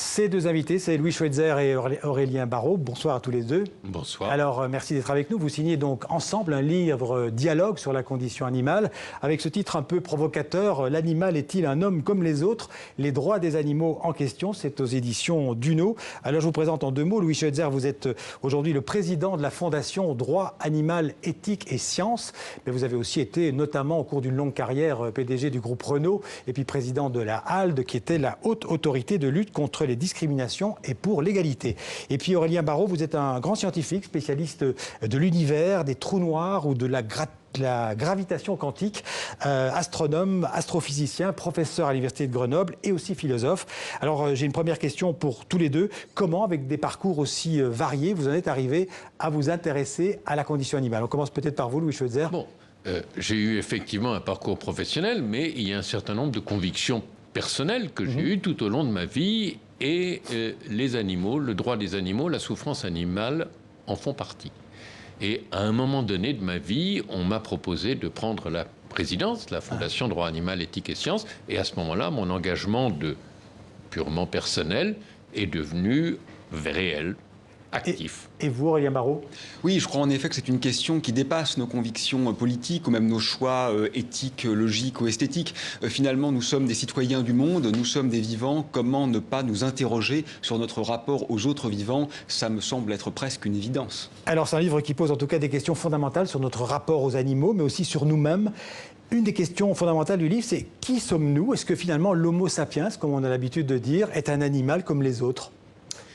Ces deux invités, c'est Louis Schweitzer et Aurélien Barraud. Bonsoir à tous les deux. Bonsoir. Alors, merci d'être avec nous. Vous signez donc ensemble un livre dialogue sur la condition animale, avec ce titre un peu provocateur, « L'animal est-il un homme comme les autres? Les droits des animaux en question ». C'est aux éditions Duno. Alors, je vous présente en deux mots. Louis Schweitzer, vous êtes aujourd'hui le président de la Fondation Droit Animal, Éthique et Sciences. Mais vous avez aussi été, notamment au cours d'une longue carrière, PDG du groupe Renault, et puis président de la HALD, qui était la haute autorité de lutte contre les discriminations et pour l'égalité. Et puis Aurélien Barraud, vous êtes un grand scientifique, spécialiste de l'univers, des trous noirs ou de la gravitation quantique, astronome, astrophysicien, professeur à l'Université de Grenoble et aussi philosophe. Alors j'ai une première question pour tous les deux. Comment, avec des parcours aussi variés, vous en êtes arrivé à vous intéresser à la condition animale? On commence peut-être par vous, Louis Schweitzer. Bon, j'ai eu effectivement un parcours professionnel, mais il y a un certain nombre de convictions personnelles que j'ai eues tout au long de ma vie, et les animaux, le droit des animaux, la souffrance animale en font partie. Et à un moment donné de ma vie, on m'a proposé de prendre la présidence de la Fondation Droit Animal, Éthique et Sciences, et à ce moment-là, mon engagement purement personnel est devenu réel, actif. Et vous, Aurélien Barraud? Oui, je crois en effet que c'est une question qui dépasse nos convictions politiques ou même nos choix éthiques, logiques ou esthétiques. Finalement, nous sommes des citoyens du monde, nous sommes des vivants. Comment ne pas nous interroger sur notre rapport aux autres vivants? Ça me semble être presque une évidence. Alors, c'est un livre qui pose en tout cas des questions fondamentales sur notre rapport aux animaux, mais aussi sur nous-mêmes. Une des questions fondamentales du livre, c'est qui sommes-nous? Est-ce que finalement l'homo sapiens, comme on a l'habitude de dire, est un animal comme les autres?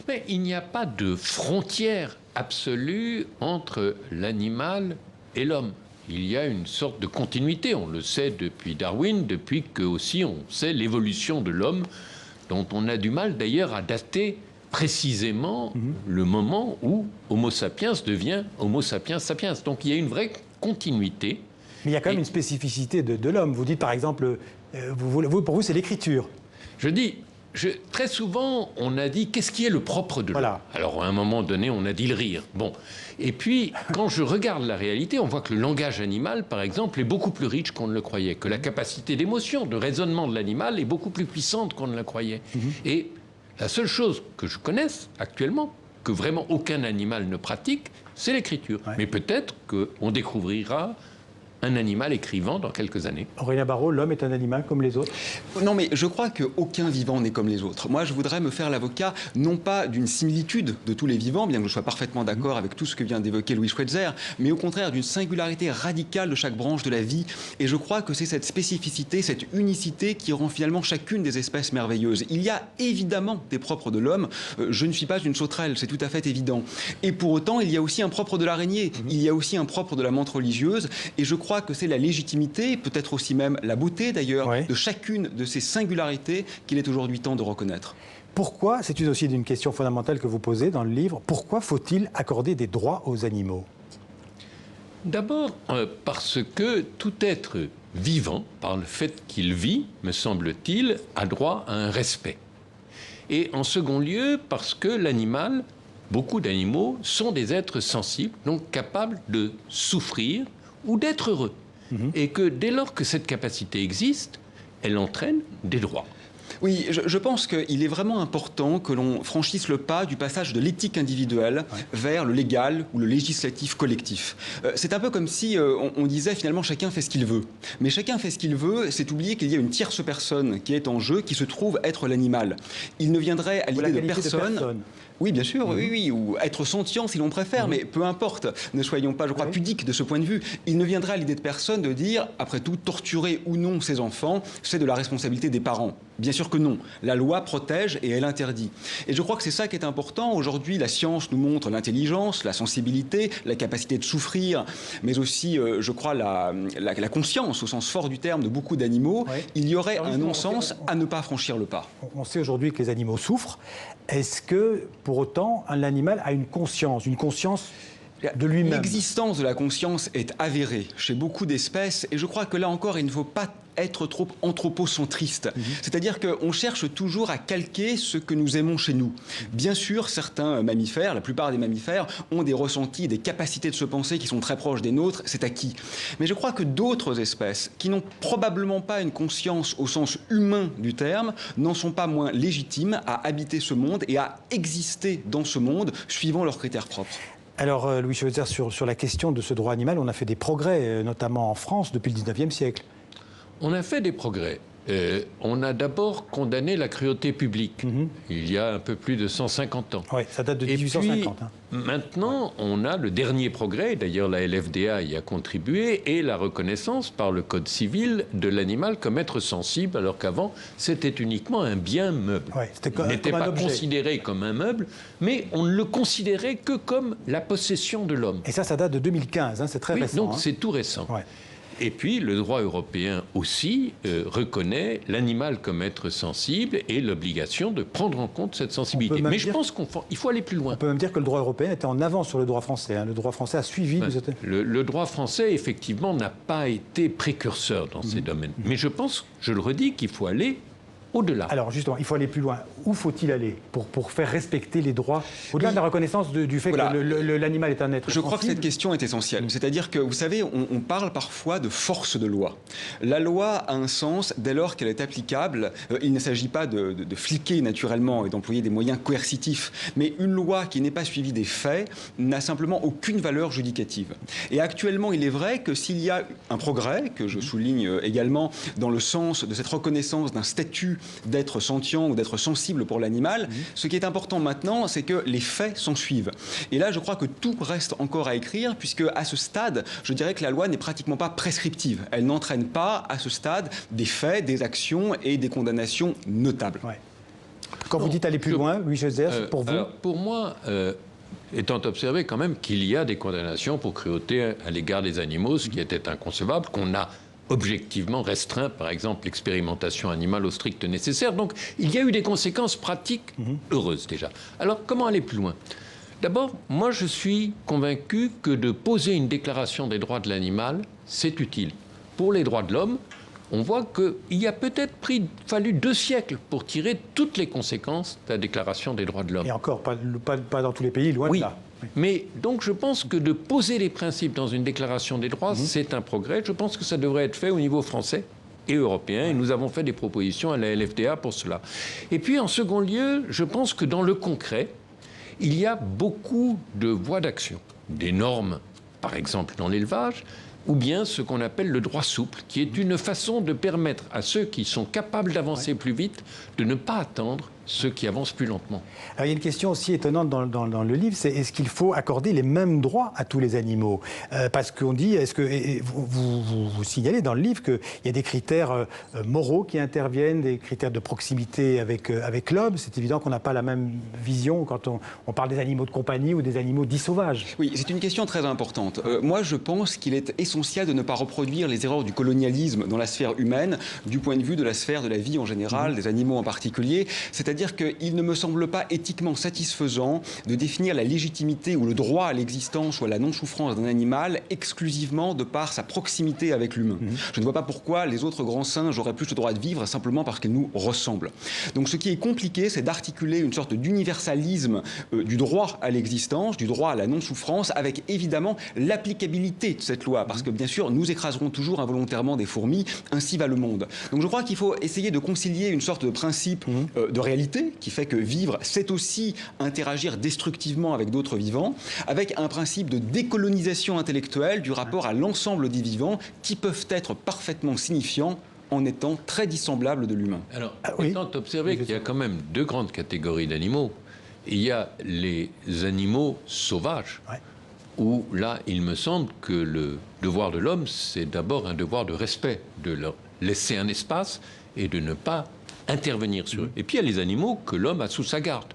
Mais il n'y a pas de frontière absolue entre l'animal et l'homme. Il y a une sorte de continuité, on le sait depuis Darwin, depuis que aussi on sait l'évolution de l'homme, dont on a du mal d'ailleurs à dater précisément le moment où Homo sapiens devient Homo sapiens sapiens. Donc il y a une vraie continuité. Mais il y a quand même une spécificité de l'homme. Vous dites par exemple, pour vous c'est l'écriture. Je dis... très souvent, on a dit qu'est-ce qui est le propre de l'homme. Alors, à un moment donné, on a dit le rire. Bon. Et puis, quand je regarde la réalité, on voit que le langage animal, par exemple, est beaucoup plus riche qu'on ne le croyait, que la capacité d'émotion, de raisonnement de l'animal est beaucoup plus puissante qu'on ne le croyait. Et la seule chose que je connaisse actuellement, que vraiment aucun animal ne pratique, c'est l'écriture. Mais peut-être qu'on découvrira un animal écrivant dans quelques années. Aurélien Barraud, l'homme est un animal comme les autres? Non, mais je crois qu'aucun vivant n'est comme les autres. Moi, je voudrais me faire l'avocat, non pas d'une similitude de tous les vivants, bien que je sois parfaitement d'accord avec tout ce que vient d'évoquer Louis Schweitzer, mais au contraire d'une singularité radicale de chaque branche de la vie. Et je crois que c'est cette spécificité, cette unicité qui rend finalement chacune des espèces merveilleuses. Il y a évidemment des propres de l'homme. Je ne suis pas une sauterelle, c'est tout à fait évident. Et pour autant, il y a aussi un propre de l'araignée. Il y a aussi un propre de la menthe religieuse. Et je crois que c'est la légitimité, peut-être aussi même la beauté d'ailleurs, de chacune de ces singularités qu'il est aujourd'hui temps de reconnaître. Pourquoi, c'est aussi une question fondamentale que vous posez dans le livre, pourquoi faut-il accorder des droits aux animaux? D'abord, parce que tout être vivant, par le fait qu'il vit, me semble-t-il, a droit à un respect. Et en second lieu, parce que l'animal, beaucoup d'animaux, sont des êtres sensibles, donc capables de souffrir ou d'être heureux. Et que dès lors que cette capacité existe, elle entraîne des droits. Oui, je pense qu'il est vraiment important que l'on franchisse le pas du passage de l'éthique individuelle vers le légal ou le législatif collectif. C'est un peu comme si on disait finalement chacun fait ce qu'il veut. Mais chacun fait ce qu'il veut, c'est oublier qu'il y a une tierce personne qui est en jeu, qui se trouve être l'animal. Il ne viendrait à l'idée de personne. Oui, bien sûr, oui, ou être sentient si l'on préfère, mais peu importe, ne soyons pas, je crois, pudiques de ce point de vue. Il ne viendrait à l'idée de personne de dire, après tout, torturer ou non ses enfants, c'est de la responsabilité des parents. Bien sûr que non. La loi protège et elle interdit. Et je crois que c'est ça qui est important. Aujourd'hui, la science nous montre l'intelligence, la sensibilité, la capacité de souffrir, mais aussi, je crois, la conscience, au sens fort du terme, de beaucoup d'animaux. Il y aurait un non-sens à ne pas franchir le pas. On sait aujourd'hui que les animaux souffrent. Est-ce que, pour autant, l'animal a une conscience de lui-même? L'existence de la conscience est avérée chez beaucoup d'espèces, et je crois que là encore, il ne faut pas être trop anthropocentriste. C'est-à-dire qu'on cherche toujours à calquer ce que nous aimons chez nous. Bien sûr, certains mammifères, la plupart des mammifères, ont des ressentis, des capacités de se penser qui sont très proches des nôtres, c'est acquis. Mais je crois que d'autres espèces, qui n'ont probablement pas une conscience au sens humain du terme, n'en sont pas moins légitimes à habiter ce monde et à exister dans ce monde suivant leurs critères propres. Alors, Louis Schweitzer, sur la question de ce droit animal, on a fait des progrès, notamment en France, depuis le 19e siècle. On a fait des progrès. On a d'abord condamné la cruauté publique, il y a un peu plus de 150 ans. Oui, ça date de 1850. Et puis, maintenant, on a le dernier progrès, d'ailleurs la LFDA y a contribué, et la reconnaissance par le Code civil de l'animal comme être sensible, alors qu'avant, c'était uniquement un bien meuble. Oui, il n'était pas considéré comme un meuble, mais on ne le considérait que comme la possession de l'homme. Et ça date de 2015, hein, c'est très récent. Donc c'est tout récent. Ouais. Et puis, le droit européen aussi reconnaît l'animal comme être sensible et l'obligation de prendre en compte cette sensibilité. Mais je pense qu'il faut aller plus loin. On peut même dire que le droit européen était en avance sur le droit français. Hein. Le droit français a suivi. Le droit français, effectivement, n'a pas été précurseur dans ces domaines. Mais je pense, je le redis, qu'il faut aller au-delà. Alors justement, il faut aller plus loin. Où faut-il aller pour faire respecter les droits, au-delà de la reconnaissance du fait que l'animal est un être sensible? Je crois que cette question est essentielle. C'est-à-dire que, vous savez, on parle parfois de force de loi. La loi a un sens dès lors qu'elle est applicable. Il ne s'agit pas de fliquer naturellement et d'employer des moyens coercitifs, mais une loi qui n'est pas suivie des faits n'a simplement aucune valeur judicative. Et actuellement, il est vrai que s'il y a un progrès, que je souligne également dans le sens de cette reconnaissance d'un statut d'être sentient ou d'être sensible pour l'animal, ce qui est important maintenant, c'est que les faits s'en suivent. Et là, je crois que tout reste encore à écrire, puisque à ce stade, je dirais que la loi n'est pratiquement pas prescriptive. Elle n'entraîne pas, à ce stade, des faits, des actions et des condamnations notables. Ouais. Quand vous dites aller plus loin, Louis Schweitzer, pour vous? Alors, pour moi, étant observé quand même qu'il y a des condamnations pour cruauté à l'égard des animaux, ce qui était inconcevable, qu'on a objectivement restreint, par exemple, l'expérimentation animale au strict nécessaire. Donc, il y a eu des conséquences pratiques heureuses déjà. Alors, comment aller plus loin? D'abord, moi, je suis convaincu que de poser une déclaration des droits de l'animal, c'est utile. Pour les droits de l'homme, on voit qu'il a peut-être fallu 2 siècles pour tirer toutes les conséquences de la déclaration des droits de l'homme. Et encore, pas dans tous les pays, loin de là. Mais donc je pense que de poser les principes dans une déclaration des droits, c'est un progrès. Je pense que ça devrait être fait au niveau français et européen. Et nous avons fait des propositions à la LFDA pour cela. Et puis en second lieu, je pense que dans le concret, il y a beaucoup de voies d'action. Des normes, par exemple dans l'élevage, ou bien ce qu'on appelle le droit souple, qui est une façon de permettre à ceux qui sont capables d'avancer plus vite de ne pas attendre ceux qui avancent plus lentement. Alors, il y a une question aussi étonnante dans le livre, c'est est-ce qu'il faut accorder les mêmes droits à tous les animaux? Parce qu'on dit, vous signalez dans le livre qu'il y a des critères moraux qui interviennent, des critères de proximité avec l'homme. C'est évident qu'on n'a pas la même vision quand on parle des animaux de compagnie ou des animaux dits sauvages. Oui, c'est une question très importante. Moi, je pense qu'il est essentiel de ne pas reproduire les erreurs du colonialisme dans la sphère humaine, du point de vue de la sphère de la vie en général, des animaux en particulier. C'est-à-dire qu'il ne me semble pas éthiquement satisfaisant de définir la légitimité ou le droit à l'existence ou à la non-souffrance d'un animal exclusivement de par sa proximité avec l'humain. Je ne vois pas pourquoi les autres grands singes auraient plus le droit de vivre simplement parce qu'ils nous ressemblent. Donc ce qui est compliqué, c'est d'articuler une sorte d'universalisme du droit à l'existence, du droit à la non-souffrance, avec évidemment l'applicabilité de cette loi. Parce que bien sûr, nous écraserons toujours involontairement des fourmis, ainsi va le monde. Donc je crois qu'il faut essayer de concilier une sorte de principe de réalité qui fait que vivre, c'est aussi interagir destructivement avec d'autres vivants, avec un principe de décolonisation intellectuelle du rapport à l'ensemble des vivants qui peuvent être parfaitement signifiants en étant très dissemblables de l'humain. Alors, étant observé qu'il y a quand même 2 grandes catégories d'animaux, il y a les animaux sauvages, où là, il me semble que le devoir de l'homme, c'est d'abord un devoir de respect, de leur laisser un espace et de ne pas intervenir sur eux. Et puis il y a les animaux que l'homme a sous sa garde,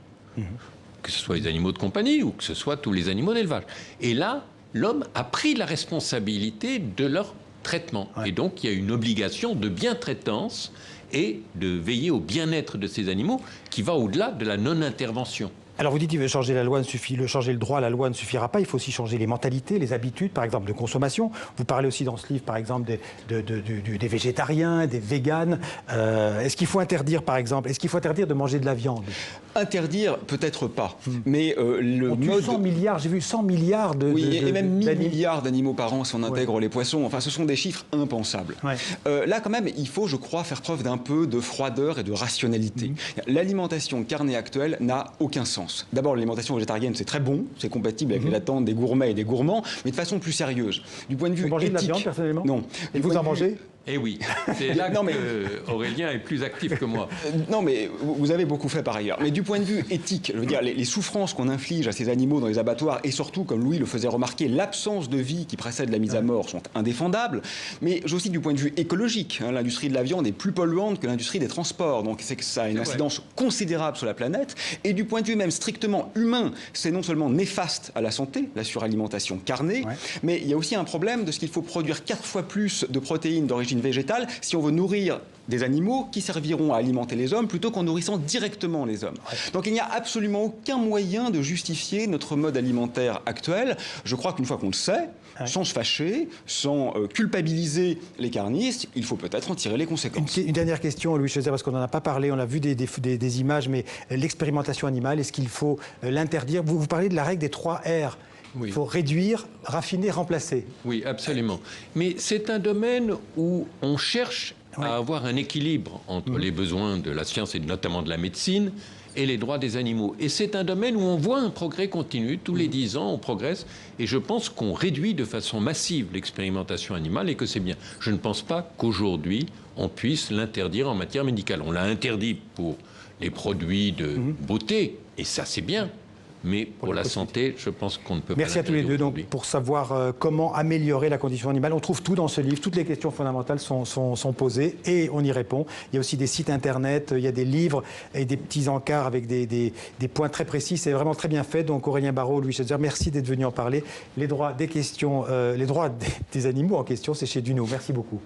que ce soit les animaux de compagnie ou que ce soit tous les animaux d'élevage. Et là, l'homme a pris la responsabilité de leur traitement. Et donc il y a une obligation de bientraitance et de veiller au bien-être de ces animaux qui va au-delà de la non-intervention. Alors vous dites qu'il veut changer la loi, changer le droit, la loi ne suffira pas. Il faut aussi changer les mentalités, les habitudes, par exemple, de consommation. Vous parlez aussi dans ce livre, par exemple, des végétariens, des véganes. Est-ce qu'il faut interdire, par exemple, de manger de la viande? Interdire, peut-être pas. Mais le mode... 100 milliards, j'ai vu 100 milliards de... Oui, et même 1000 milliards d'animaux par an si on intègre les poissons. Enfin, ce sont des chiffres impensables. Là, quand même, il faut, je crois, faire preuve d'un peu de froideur et de rationalité. L'alimentation carnée actuelle n'a aucun sens. D'abord, l'alimentation végétarienne, c'est très bon, c'est compatible avec les attentes des gourmets et des gourmands, mais de façon plus sérieuse. Du point de vue éthique... Vous mangez de la viande, personnellement? Non. Et vous en mangez? Eh oui, c'est là que Aurélien est plus actif que moi. Non, mais vous avez beaucoup fait par ailleurs. Mais du point de vue éthique, je veux dire, les souffrances qu'on inflige à ces animaux dans les abattoirs, et surtout, comme Louis le faisait remarquer, l'absence de vie qui précède la mise à mort sont indéfendables. Mais aussi du point de vue écologique, l'industrie de la viande est plus polluante que l'industrie des transports. Donc c'est que ça a une incidence considérable sur la planète. Et du point de vue même strictement humain, c'est non seulement néfaste à la santé, la suralimentation carnée, mais il y a aussi un problème de ce qu'il faut produire 4 fois plus de protéines d'origine végétale si on veut nourrir des animaux qui serviront à alimenter les hommes plutôt qu'en nourrissant directement les hommes. Donc il n'y a absolument aucun moyen de justifier notre mode alimentaire actuel. Je crois qu'une fois qu'on le sait, sans se fâcher, sans culpabiliser les carnistes, il faut peut-être en tirer les conséquences. Une dernière question, Louis Schweitzer, parce qu'on n'en a pas parlé, on a vu des images, mais l'expérimentation animale, est-ce qu'il faut l'interdire? Vous parlez de la règle des 3 R. Il faut réduire, raffiner, remplacer. Oui, absolument. Mais c'est un domaine où on cherche à avoir un équilibre entre les besoins de la science et notamment de la médecine et les droits des animaux. Et c'est un domaine où on voit un progrès continu. Tous les 10 ans, on progresse. Et je pense qu'on réduit de façon massive l'expérimentation animale et que c'est bien. Je ne pense pas qu'aujourd'hui, on puisse l'interdire en matière médicale. On l'a interdit pour les produits de beauté, et ça, c'est bien. Mais pour la santé, je pense qu'on ne peut pas. Merci à tous les deux. Donc, pour savoir comment améliorer la condition animale, on trouve tout dans ce livre. Toutes les questions fondamentales sont posées et on y répond. Il y a aussi des sites internet, il y a des livres et des petits encarts avec des points très précis. C'est vraiment très bien fait. Donc, Aurélien Barraud, Louis Schweitzer, merci d'être venus en parler. Les droits des questions, les droits des animaux en question, c'est chez Duno. Merci beaucoup.